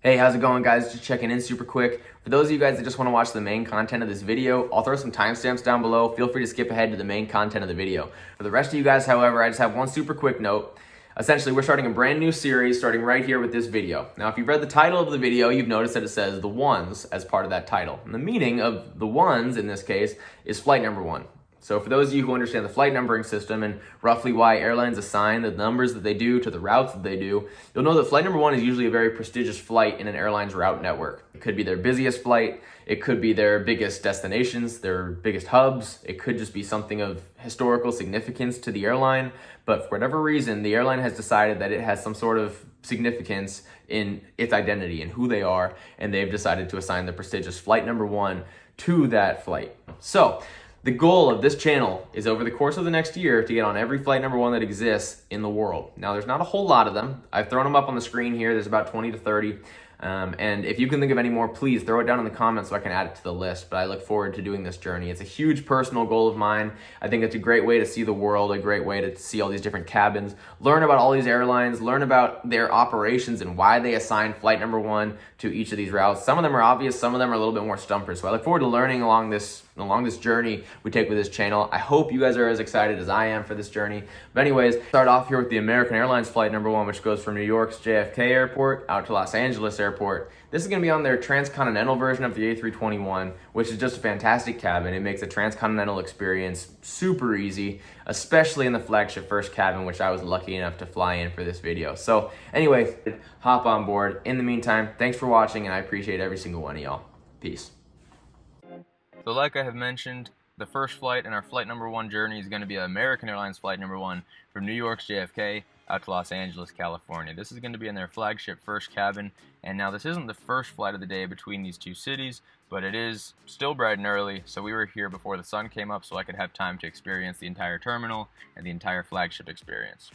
Hey, how's it going, guys? Just checking in super quick. For those of you guys that just want to watch the main content of this video, I'll throw some timestamps down below. Feel free to skip ahead to the main content of the video. For the rest of you guys, however, I just have one super quick note. Essentially, we're starting a brand new series starting right here with this video. Now, if you've read the title of the video, you've noticed that it says The Ones as part of that title. And the meaning of The Ones, in this case, is flight number one. So for those of you who understand the flight numbering system and roughly why airlines assign the numbers that they do to the routes that they do, you'll know that flight number one is usually a very prestigious flight in an airline's route network. It could be their busiest flight, it could be their biggest destinations, their biggest hubs, it could just be something of historical significance to the airline, but for whatever reason, the airline has decided that it has some sort of significance in its identity and who they are, and they've decided to assign the prestigious flight number one to that flight. So, the goal of this channel is over the course of the next year to get on every flight number one that exists in the world. Now, there's not a whole lot of them. I've thrown them up on the screen here. There's about 20 to 30. And if you can think of any more, please throw it down in the comments so I can add it to the list. But I look forward to doing this journey. It's a huge personal goal of mine. I think it's a great way to see the world, a great way to see all these different cabins, learn about all these airlines, learn about their operations and why they assign flight number one to each of these routes. Some of them are obvious, some of them are a little bit more stumpers. So I look forward to learning along this journey we take with this channel. I hope you guys are as excited as I am for this journey. But anyways, start off here with the American Airlines flight number one, which goes from New York's JFK Airport out to Los Angeles Airport. This is going to be on their Transcontinental version of the A321, which is just a fantastic cabin. It makes the Transcontinental experience super easy, especially in the Flagship first cabin, which I was lucky enough to fly in for this video. So anyway, hop on board. In the meantime, thanks for watching, and I appreciate every single one of y'all. Peace. So like I have mentioned, the first flight in our flight number one journey is going to be American Airlines flight number one from New York's JFK out to Los Angeles, California. This is going to be in their Flagship first cabin, and now this isn't the first flight of the day between these two cities, but it is still bright and early, so we were here before the sun came up so I could have time to experience the entire terminal and the entire Flagship experience.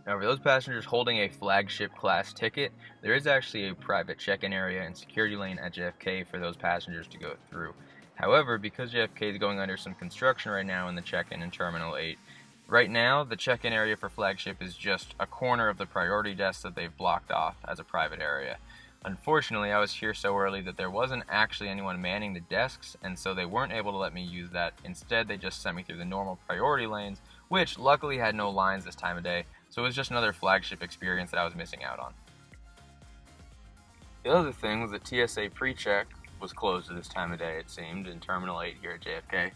Now, for those passengers holding a Flagship class ticket, there is actually a private check-in area and security lane at JFK for those passengers to go through. However, because JFK is going under some construction right now in the check-in in Terminal 8, right now the check-in area for Flagship is just a corner of the priority desk that they've blocked off as a private area. Unfortunately, I was here so early that there wasn't actually anyone manning the desks, and so they weren't able to let me use that. Instead, they just sent me through the normal priority lanes, which luckily had no lines this time of day, so it was just another Flagship experience that I was missing out on. The other thing was that TSA pre-check was closed at this time of day, it seemed, in Terminal 8 here at JFK,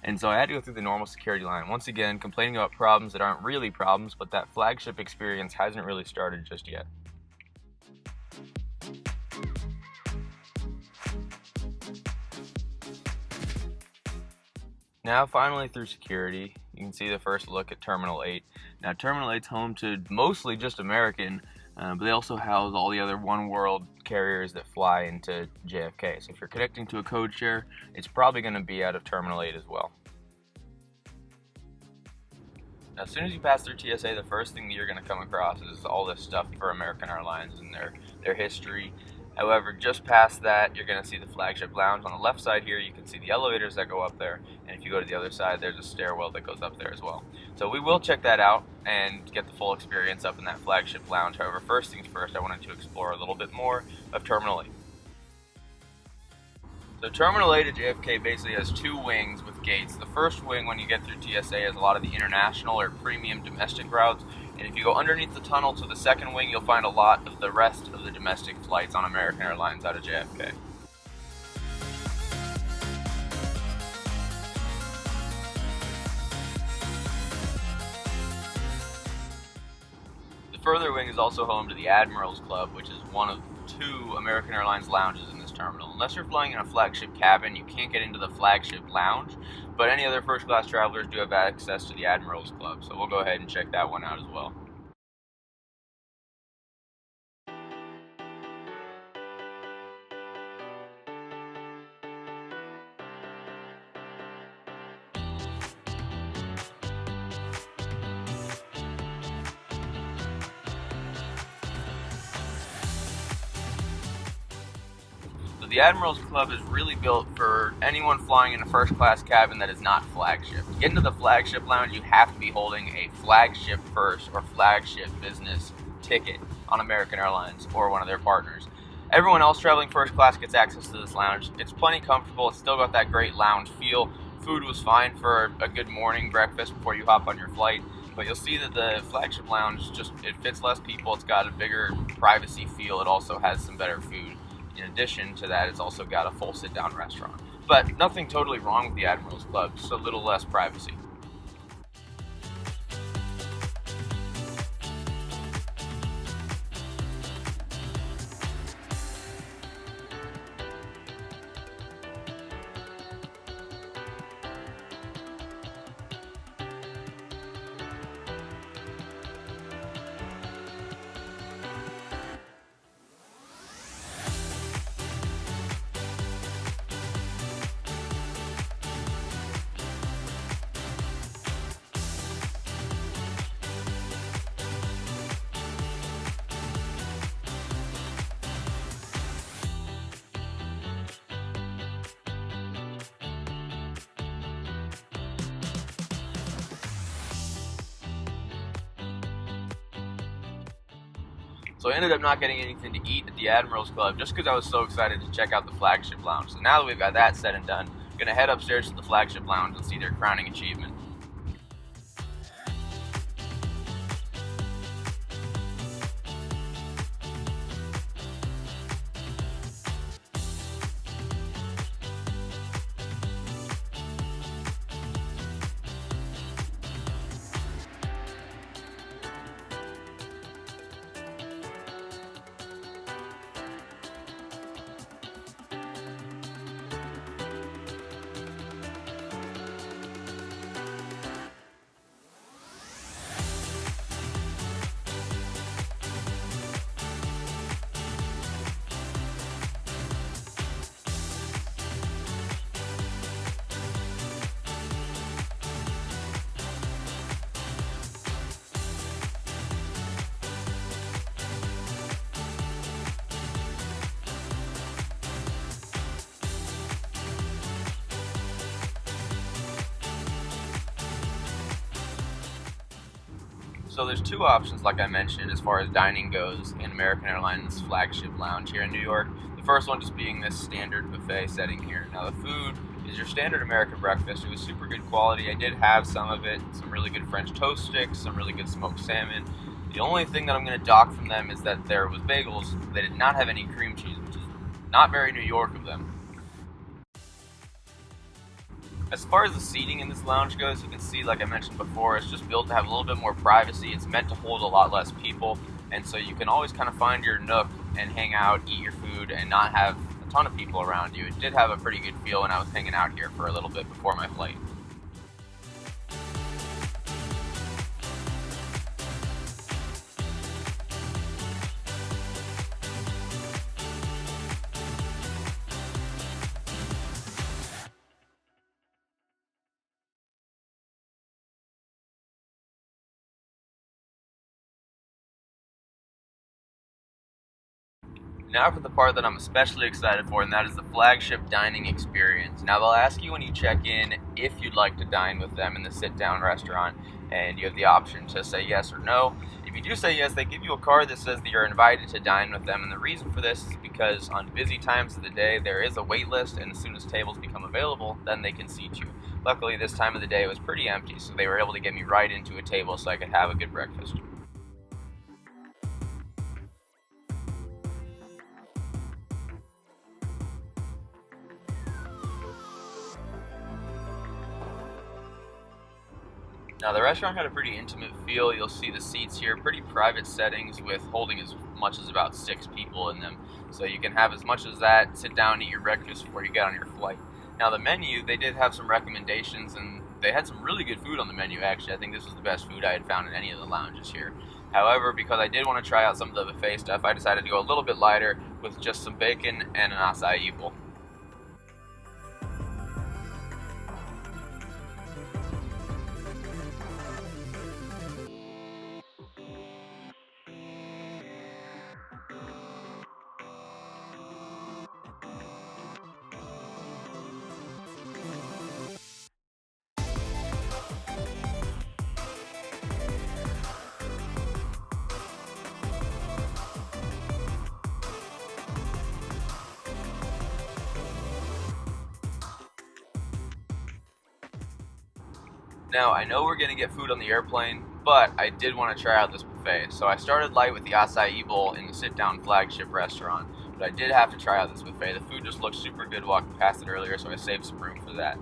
and so I had to go through the normal security line. Once again, complaining about problems that aren't really problems, but that Flagship experience hasn't really started just yet. Now, finally through security, you can see the first look at Terminal 8. Now, Terminal 8's home to mostly just American, but they also house all the other One World carriers that fly into JFK. So if you're connecting to a code share, it's probably going to be out of Terminal 8 as well. Now, as soon as you pass through TSA, the first thing that you're going to come across is all this stuff for American Airlines and their history. However, just past that, you're going to see the Flagship Lounge. On the left side here, you can see the elevators that go up there, and if you go to the other side, there's a stairwell that goes up there as well. So we will check that out and get the full experience up in that Flagship Lounge. However, first things first, I wanted to explore a little bit more of Terminal 8. So Terminal 8 at JFK basically has two wings with gates. The first wing, when you get through TSA, has a lot of the international or premium domestic routes. And if you go underneath the tunnel to the second wing, you'll find a lot of the rest of the domestic flights on American Airlines out of JFK. The further wing is also home to the Admirals Club, which is one of two American Airlines lounges in this terminal. Unless you're flying in a Flagship cabin, you can't get into the Flagship Lounge, but any other first class travelers do have access to the Admirals Club, so we'll go ahead and check that one out as well. the Admirals Club is really built for anyone flying in a first class cabin that is not Flagship. To get into the Flagship Lounge, you have to be holding a Flagship First or Flagship Business ticket on American Airlines or one of their partners. Everyone else traveling first class gets access to this lounge. It's plenty comfortable. It's still got that great lounge feel. Food was fine for a good morning breakfast before you hop on your flight. But you'll see that the Flagship Lounge it fits less people. It's got a bigger privacy feel. It also has some better food. In addition to that, it's also got a full sit-down restaurant. But nothing totally wrong with the Admirals Club, just a little less privacy. So I ended up not getting anything to eat at the Admirals Club just because I was so excited to check out the Flagship Lounge. So now that we've got that said and done, I'm going to head upstairs to the Flagship Lounge and see their crowning achievement. So there's two options, like I mentioned, as far as dining goes in American Airlines Flagship Lounge here in New York. The first one just being this standard buffet setting here. Now the food is your standard American breakfast. It was super good quality. I did have some of it, some really good French toast sticks, some really good smoked salmon. The only thing that I'm going to dock from them is that there was bagels. They did not have any cream cheese, which is not very New York of them. As far as the seating in this lounge goes, you can see, like I mentioned before, it's just built to have a little bit more privacy. It's meant to hold a lot less people, and so you can always kind of find your nook and hang out, eat your food, and not have a ton of people around you. It did have a pretty good feel when I was hanging out here for a little bit before my flight. Now for the part that I'm especially excited for, and that is the Flagship dining experience. Now they'll ask you when you check in if you'd like to dine with them in the sit-down restaurant, and you have the option to say yes or no. If you do say yes, they give you a card that says that you're invited to dine with them, and the reason for this is because on busy times of the day there is a wait list, and as soon as tables become available, then they can seat you. Luckily this time of the day it was pretty empty, so they were able to get me right into a table so I could have a good breakfast. Now the restaurant had a pretty intimate feel. You'll see the seats here, pretty private settings with holding as much as about 6 people in them. So you can have as much as that, sit down, eat your breakfast before you get on your flight. Now the menu, they did have some recommendations, and they had some really good food on the menu actually. I think this was the best food I had found in any of the lounges here. However, because I did want to try out some of the buffet stuff, I decided to go a little bit lighter with just some bacon and an acai bowl. Now, I know we're gonna get food on the airplane, but I did want to try out this buffet. So I started light with the acai bowl in the sit-down Flagship restaurant, but I did have to try out this buffet. The food just looked super good walking past it earlier, so I saved some room for that.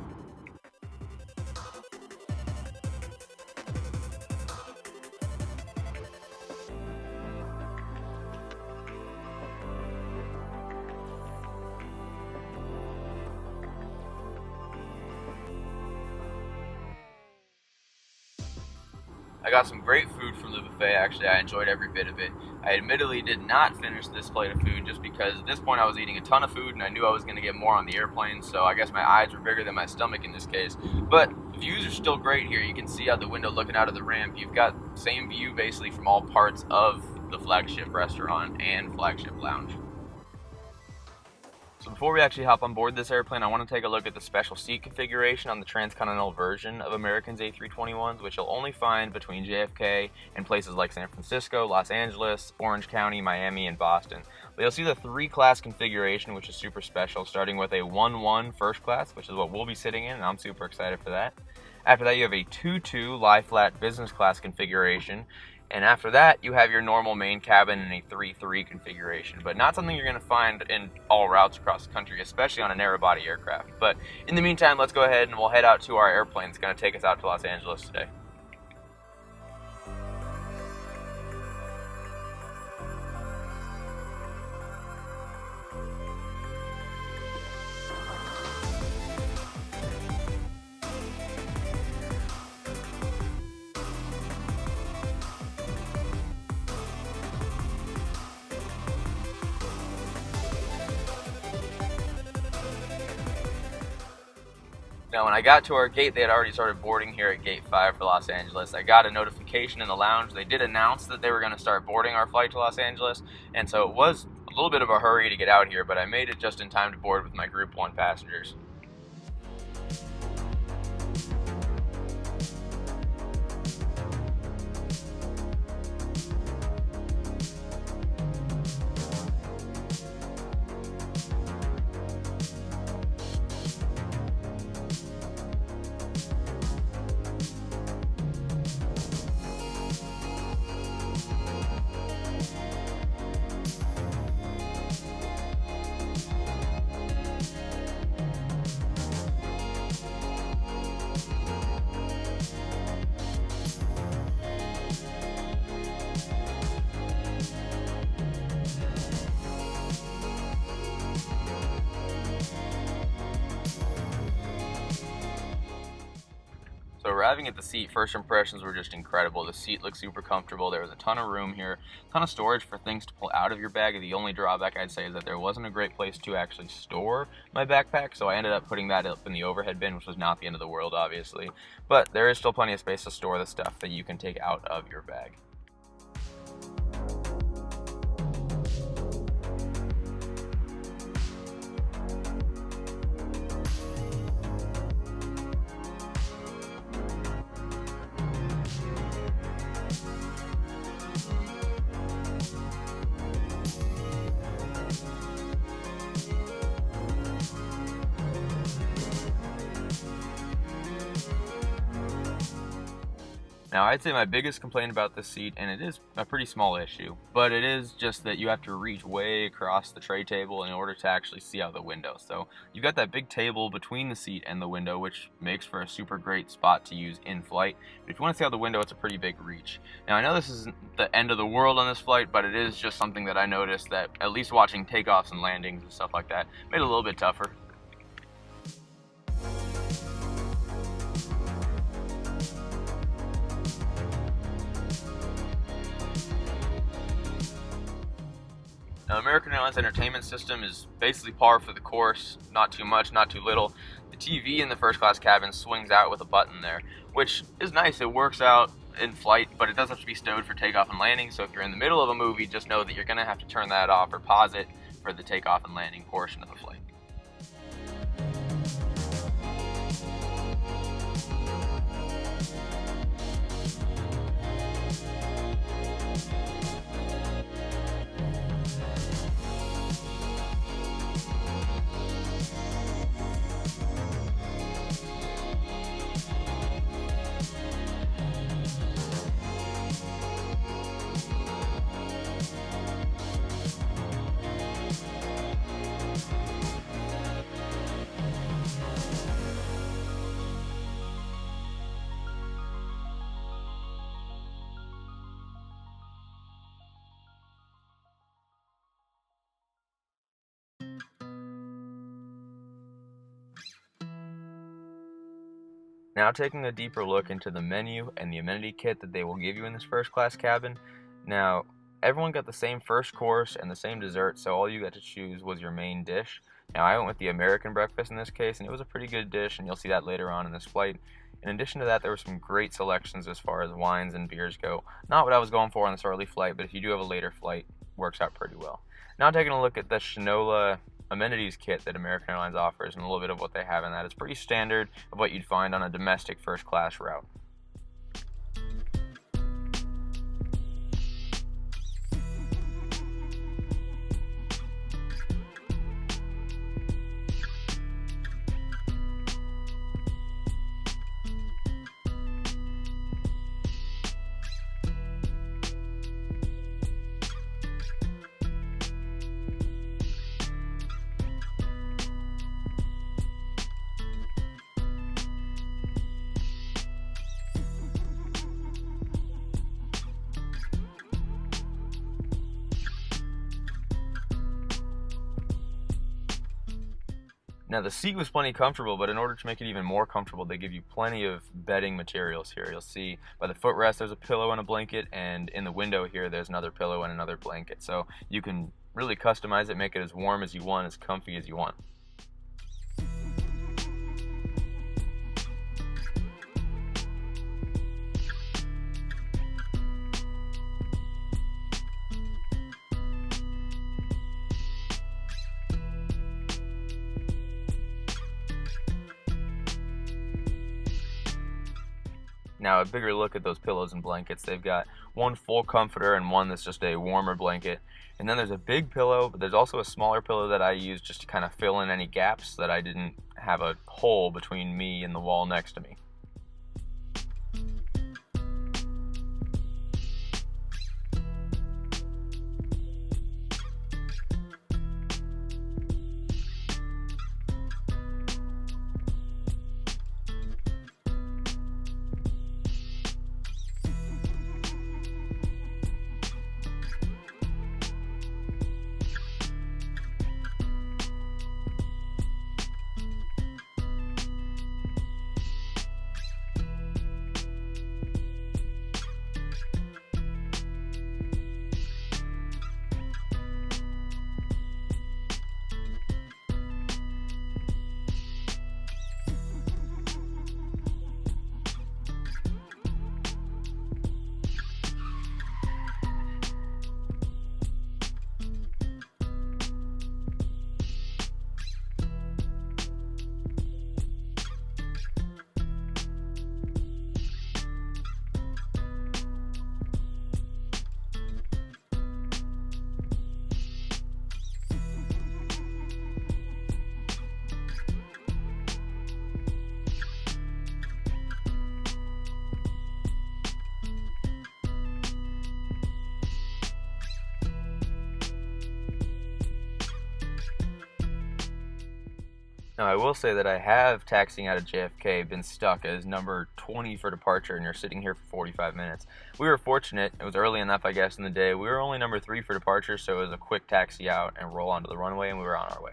I got some great food from the buffet. Actually, I enjoyed every bit of it. I admittedly did not finish this plate of food just because at this point I was eating a ton of food and I knew I was going to get more on the airplane, so I guess my eyes were bigger than my stomach in this case. But the views are still great here. You can see out the window looking out of the ramp. You've got the same view basically from all parts of the Flagship restaurant and Flagship Lounge. So before we actually hop on board this airplane, I want to take a look at the special seat configuration on the Transcontinental version of American's A321s, which you'll only find between JFK and places like San Francisco, Los Angeles, Orange County, Miami, and Boston. But you'll see the 3-class configuration, which is super special, starting with a 1-1 first class, which is what we'll be sitting in, and I'm super excited for that. After that, you have a 2-2 lie-flat business class configuration. And after that, you have your normal main cabin in a 3-3 configuration, but not something you're going to find in all routes across the country, especially on a narrow-body aircraft. But in the meantime, let's go ahead and we'll head out to our airplane that's going to take us out to Los Angeles today. Now, when I got to our gate, they had already started boarding here at Gate 5 for Los Angeles. I got a notification in the lounge. They did announce that they were going to start boarding our flight to Los Angeles, and so it was a little bit of a hurry to get out here, but I made it just in time to board with my Group 1 passengers. So arriving at the seat, first impressions were just incredible. The seat looked super comfortable. There was a ton of room here, a ton of storage for things to pull out of your bag. The only drawback I'd say is that there wasn't a great place to actually store my backpack, so I ended up putting that up in the overhead bin, which was not the end of the world, obviously. But there is still plenty of space to store the stuff that you can take out of your bag. Now, I'd say my biggest complaint about this seat, and it is a pretty small issue, but it is just that you have to reach way across the tray table in order to actually see out the window. So you've got that big table between the seat and the window, which makes for a super great spot to use in flight. But if you want to see out the window, it's a pretty big reach. Now, I know this isn't the end of the world on this flight, but it is just something that I noticed that, at least watching takeoffs and landings and stuff like that, made it a little bit tougher. Now, American Airlines entertainment system is basically par for the course, not too much, not too little. The TV in the first class cabin swings out with a button there, which is nice. It works out in flight, but it does have to be stowed for takeoff and landing, so if you're in the middle of a movie, just know that you're going to have to turn that off or pause it for the takeoff and landing portion of the flight. Now taking a deeper look into the menu and the amenity kit that they will give you in this first class cabin. Now, everyone got the same first course and the same dessert, so all you got to choose was your main dish. Now, I went with the American breakfast in this case, and it was a pretty good dish, and you'll see that later on in this flight. In addition to that, there were some great selections as far as wines and beers go. Not what I was going for on this early flight, but if you do have a later flight, works out pretty well. Now taking a look at the Shinola amenities kit that American Airlines offers and a little bit of what they have in that. It's pretty standard of what you'd find on a domestic first class route. Now the seat was plenty comfortable, but in order to make it even more comfortable, they give you plenty of bedding materials here. You'll see by the footrest there's a pillow and a blanket, and in the window here there's another pillow and another blanket. So you can really customize it, make it as warm as you want, as comfy as you want. Now a bigger look at those pillows and blankets. They've got one full comforter and one that's just a warmer blanket. And then there's a big pillow, but there's also a smaller pillow that I use just to kind of fill in any gaps so that I didn't have a hole between me and the wall next to me. Now I will say that I have, taxiing out of JFK, been stuck as number 20 for departure, and you're sitting here for 45 minutes. We were fortunate, it was early enough I guess in the day, we were only number 3 for departure, so it was a quick taxi out and roll onto the runway, and we were on our way.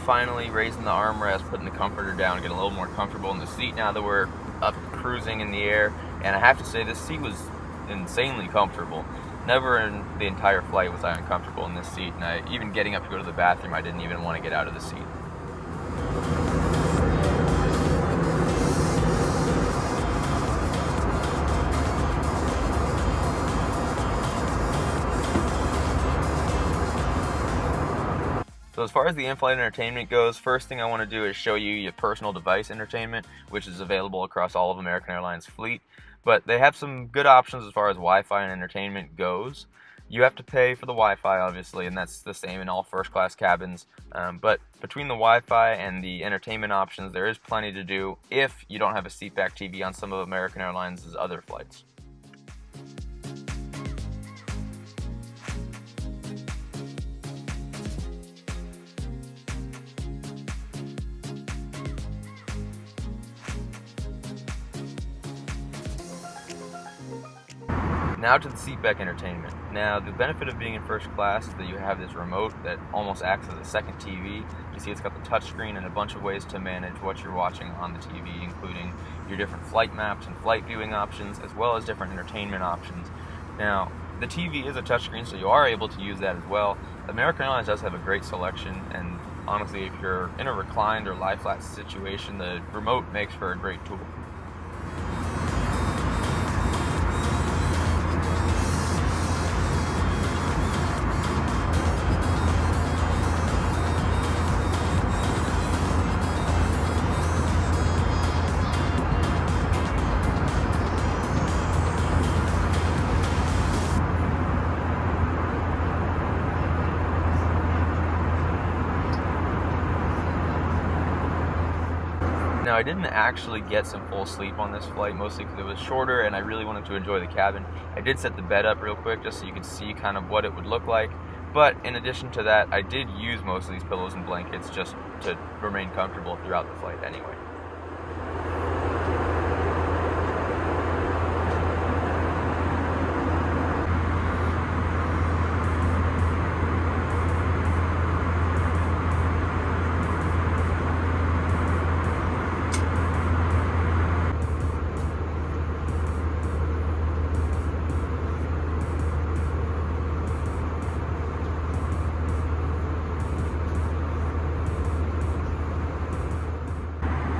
finally raising the armrest, putting the comforter down, get a little more comfortable in the seat now that we're up cruising in the air. And I have to say, this seat was insanely comfortable. Never in the entire flight was I uncomfortable in this seat, and even getting up to go to the bathroom, I didn't even want to get out of the seat. So as far as the in-flight entertainment goes, first thing I want to do is show you your personal device entertainment, which is available across all of American Airlines fleet. But they have some good options as far as Wi-Fi and entertainment goes. You have to pay for the Wi-Fi, obviously, and that's the same in all first-class cabins. But between the Wi-Fi and the entertainment options, there is plenty to do if you don't have a seatback TV on some of American Airlines' other flights. Now to the seatback entertainment. Now, the benefit of being in first class is that you have this remote that almost acts as a second TV. You see it's got the touchscreen and a bunch of ways to manage what you're watching on the TV, including your different flight maps and flight viewing options, as well as different entertainment options. Now, the TV is a touchscreen, so you are able to use that as well. American Airlines does have a great selection, and honestly, if you're in a reclined or lie-flat situation, the remote makes for a great tool. Now, I didn't actually get some full sleep on this flight, mostly because it was shorter and I really wanted to enjoy the cabin. I did set the bed up real quick just so you could see kind of what it would look like. But in addition to that, I did use most of these pillows and blankets just to remain comfortable throughout the flight anyway.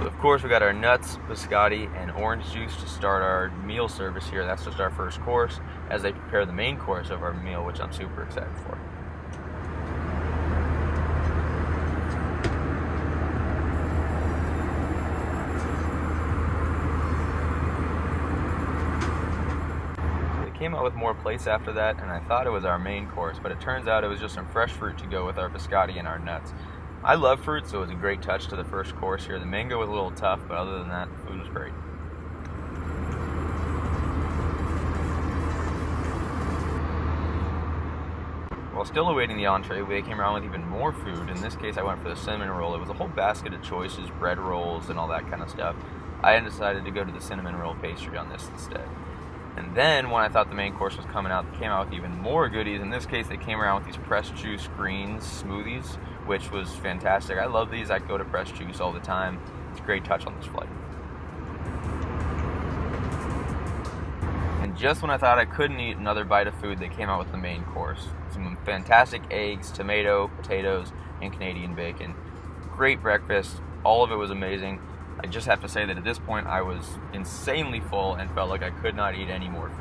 Of course, we got our nuts, biscotti, and orange juice to start our meal service here. That's just our first course as they prepare the main course of our meal, which I'm super excited for. They came out with more plates after that, and I thought it was our main course, but it turns out it was just some fresh fruit to go with our biscotti and our nuts. I love fruit, so it was a great touch to the first course here. The mango was a little tough, but other than that, the food was great. While still awaiting the entree, they came around with even more food. In this case, I went for the cinnamon roll. It was a whole basket of choices, bread rolls, and all that kind of stuff. I decided to go to the cinnamon roll pastry on this instead. And then, when I thought the main course was coming out, they came out with even more goodies. In this case, they came around with these pressed juice greens smoothies, which was fantastic. I love these. I go to pressed juice all the time. It's a great touch on this flight. And just when I thought I couldn't eat another bite of food, they came out with the main course. Some fantastic eggs, tomato, potatoes, and Canadian bacon. Great breakfast. All of it was amazing. I just have to say that at this point I was insanely full and felt like I could not eat any more food.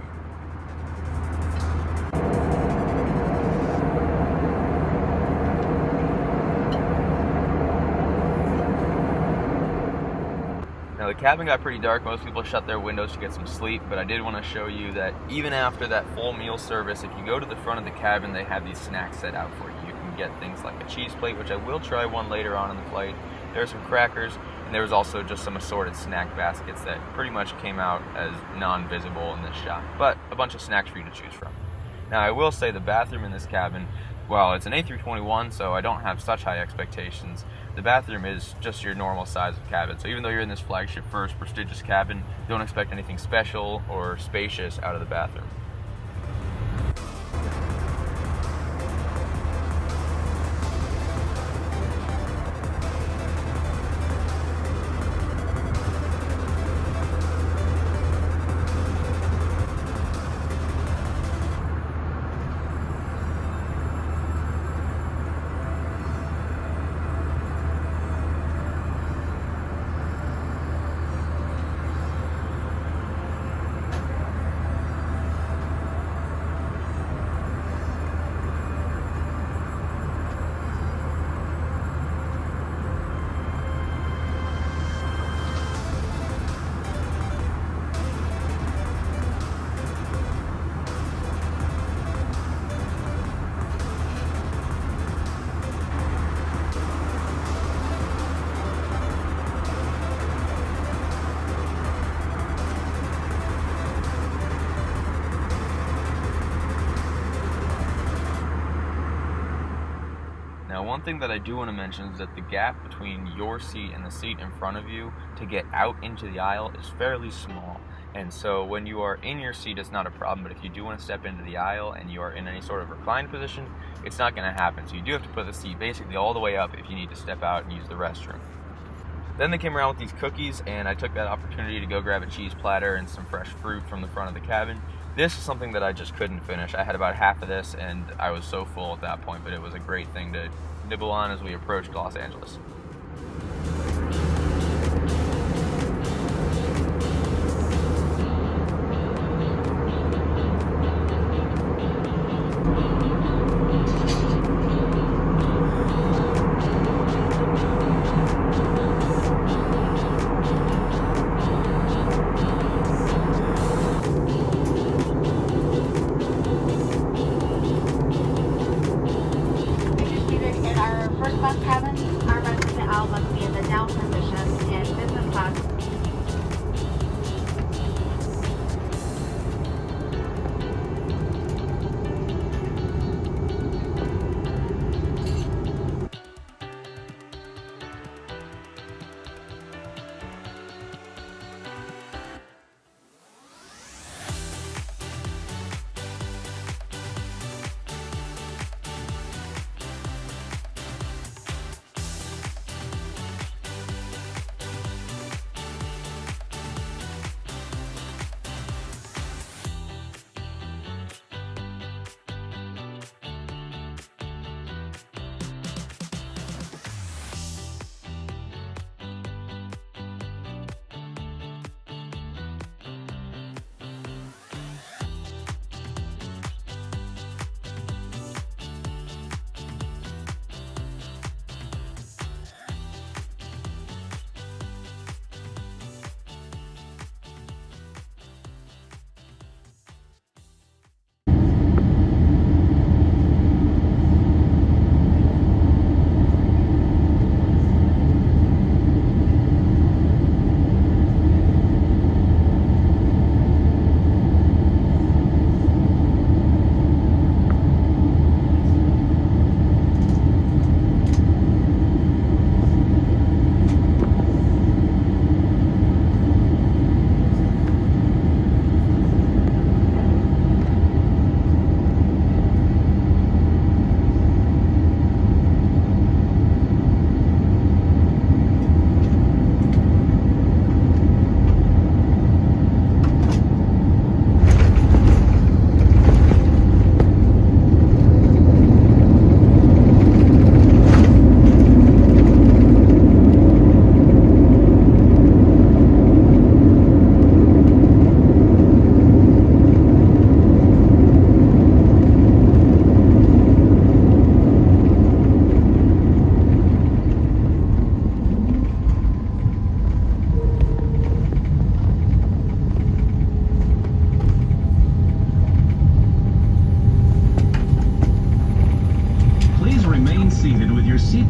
Now the cabin got pretty dark. Most people shut their windows to get some sleep, but I did want to show you that even after that full meal service, if you go to the front of the cabin, they have these snacks set out for you. You can get things like a cheese plate, which I will try one later on in the flight. There are some crackers, and there was also just some assorted snack baskets that pretty much came out as non-visible in this shot, but a bunch of snacks for you to choose from. Now I will say the bathroom in this cabin, while it's an A321, so I don't have such high expectations, the bathroom is just your normal size of cabin. So even though you're in this Flagship first prestigious cabin, don't expect anything special or spacious out of the bathroom. one thing that I do want to mention is that the gap between your seat and the seat in front of you to get out into the aisle is fairly small. And so when you are in your seat, it's not a problem, but if you do want to step into the aisle and you are in any sort of reclined position, it's not going to happen. So you do have to put the seat basically all the way up if you need to step out and use the restroom. Then they came around with these cookies, and I took that opportunity to go grab a cheese platter and some fresh fruit from the front of the cabin. This is something that I just couldn't finish. I had about half of this, and I was so full at that point, but it was a great thing to nibble on as we approached Los Angeles.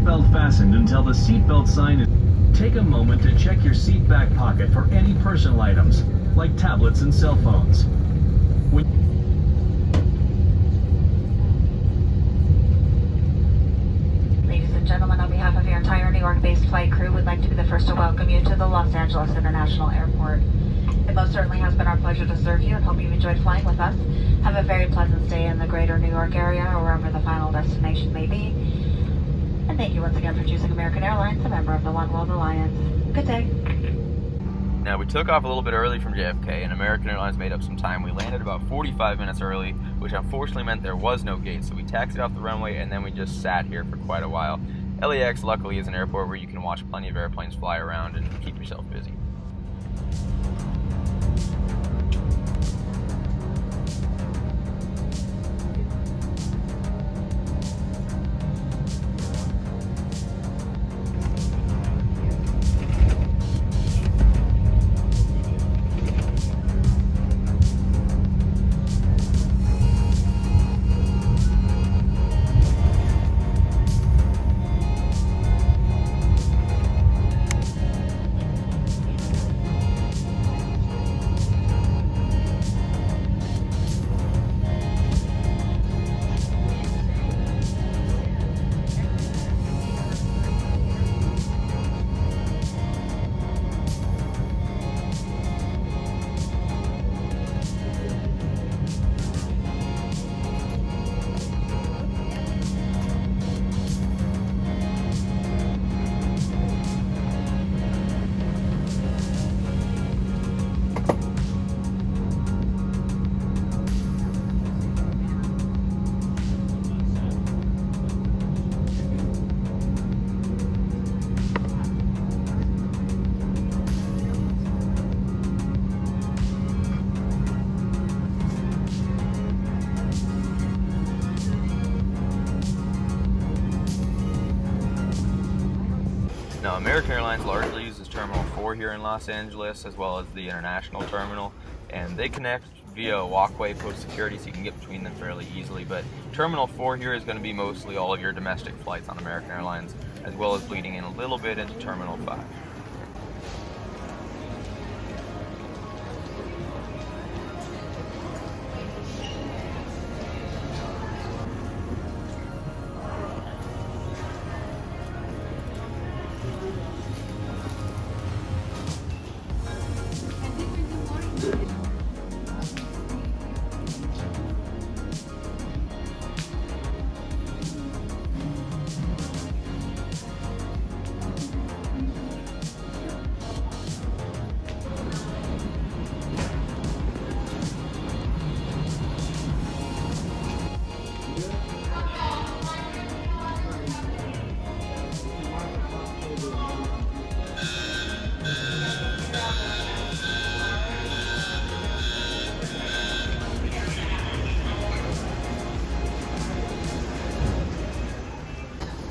seatbelt fastened until the seatbelt sign is... Take a moment to check your seat back pocket for any personal items, like tablets and cell phones. Ladies and gentlemen, on behalf of your entire New York-based flight crew, we'd like to be the first to welcome you to the Los Angeles International Airport. It most certainly has been our pleasure to serve you and hope you've enjoyed flying with us. Have a very pleasant stay in the greater New York area or wherever the final destination may be. And thank you once again for choosing American Airlines, a member of the One World Alliance. Good day. Now, we took off a little bit early from JFK, and American Airlines made up some time. We landed about 45 minutes early, which unfortunately meant there was no gate, so we taxied off the runway, and then we just sat here for quite a while. LAX, luckily, is an airport where you can watch plenty of airplanes fly around and keep yourself busy. American Airlines largely uses Terminal 4 here in Los Angeles, as well as the International Terminal, and they connect via a walkway post security, so you can get between them fairly easily. But Terminal 4 here is going to be mostly all of your domestic flights on American Airlines, as well as bleeding in a little bit into Terminal 5.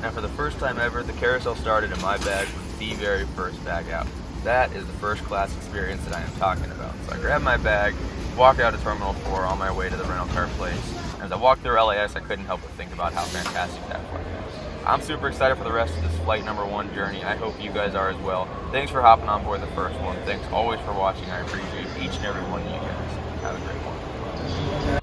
Now, for the first time ever, the carousel started and my bag was the very first bag out. That is the first class experience that I am talking about. So I grabbed my bag, walked out of Terminal 4 on my way to the rental car place. As I walked through LAX, I couldn't help but think about how fantastic that flight was. I'm super excited for the rest of this flight number 1 journey. I hope you guys are as well. Thanks for hopping on board the first one. Thanks always for watching. I appreciate each and every one of you guys. Have a great one.